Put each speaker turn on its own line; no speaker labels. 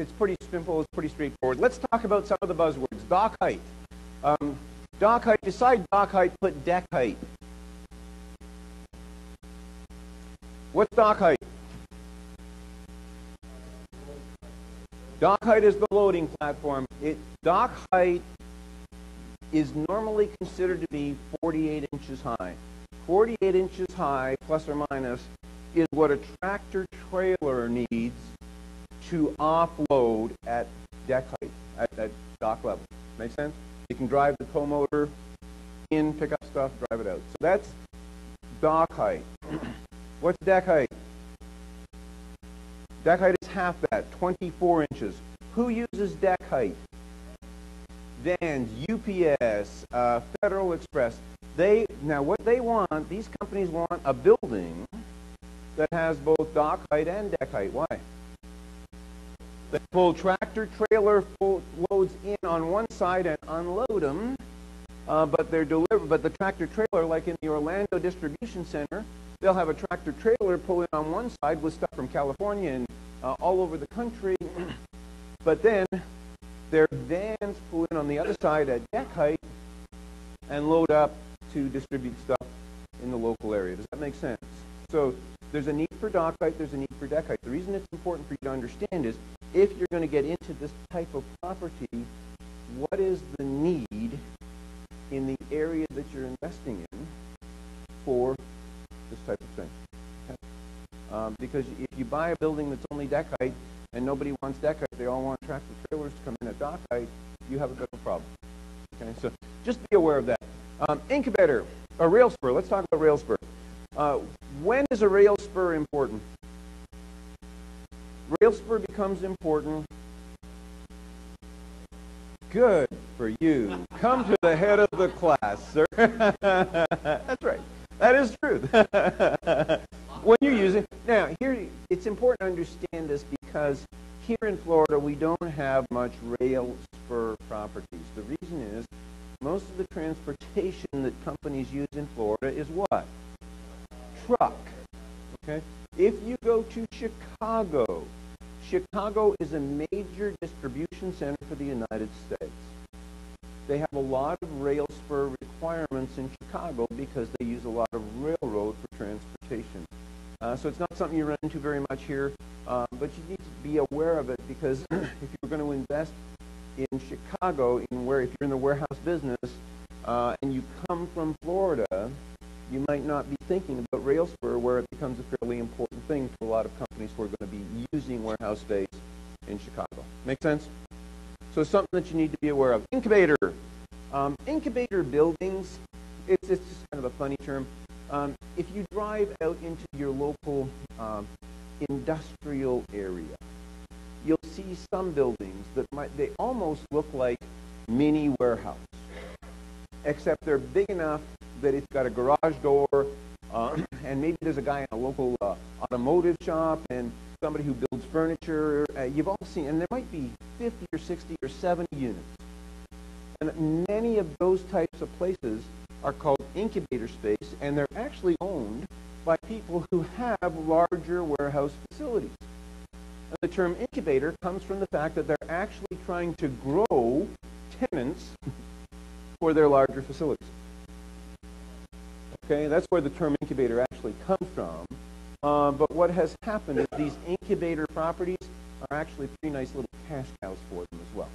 It's pretty simple. It's pretty straightforward. Let's talk about some of the buzzwords. Dock height. Dock height. Beside dock height, put deck height. What's dock height? Dock height is the loading platform. Dock height is normally considered to be 48 inches high. 48 inches high, plus or minus, is what a tractor trailer needs to offload at deck height, at dock level. Make sense? You can drive the tow motor in, pick up stuff, drive it out. So that's dock height. What's deck height? Deck height is half that, 24 inches. Who uses deck height? Vans, UPS, Federal Express. Now what they want, these companies want a building that has both dock height and deck height. Why? They pull tractor trailer loads in on one side and unload them, but the tractor trailer, like in the Orlando distribution center, they'll have a tractor trailer pull in on one side with stuff from California and all over the country, but then their vans pull in on the other side at deck height and load up to distribute stuff in the local area. Does that make sense? So there's a need for dock height, there's a need for deck height. The reason it's important for you to understand is if you're going to get into this type of property, what is the need in the area that you're investing in for this type of thing? Okay? Because if you buy a building that's only deck height and nobody wants deck height, they all want tractor trailers to come in at dock height, you have a bit of a problem. Okay? So just be aware of that. Incubator, a rail spur. Let's talk about rail spur. When is a rail spur important? Rail spur becomes important. Good for you. Come to the head of the class, sir. That's right. That is true. When you're using, now here, it's important to understand this because here in Florida we don't have much rail spur properties. The reason is most of the transportation that companies use in Florida is what? Truck. Okay? If you go to Chicago, Chicago is a major distribution center for the United States. They have a lot of rail spur requirements in Chicago because they use a lot of railroad for transportation. So it's not something you run into very much here, but you need to be aware of it because if you're going to invest in Chicago, if you're in the warehouse business, and you come from Florida, you might not be thinking about rail spur where it becomes a fairly important thing to a lot of companies who are going to be using warehouse space in Chicago. Make sense? So it's something that you need to be aware of. Incubator. Incubator buildings, it's just kind of a funny term. If you drive out into your local industrial area, you'll see some buildings that they almost look like mini warehouse, except they're big enough that it's got a garage door, and maybe there's a guy in a local automotive shop and somebody who builds furniture. You've all seen, and there might be 50 or 60 or 70 units. And many of those types of places are called incubator space, and they're actually owned by people who have larger warehouse facilities. And the term incubator comes from the fact that they're actually trying to grow tenants for their larger facilities. Okay, that's where the term incubator actually comes from. But what has happened is these incubator properties are actually pretty nice little cash cows for them as well.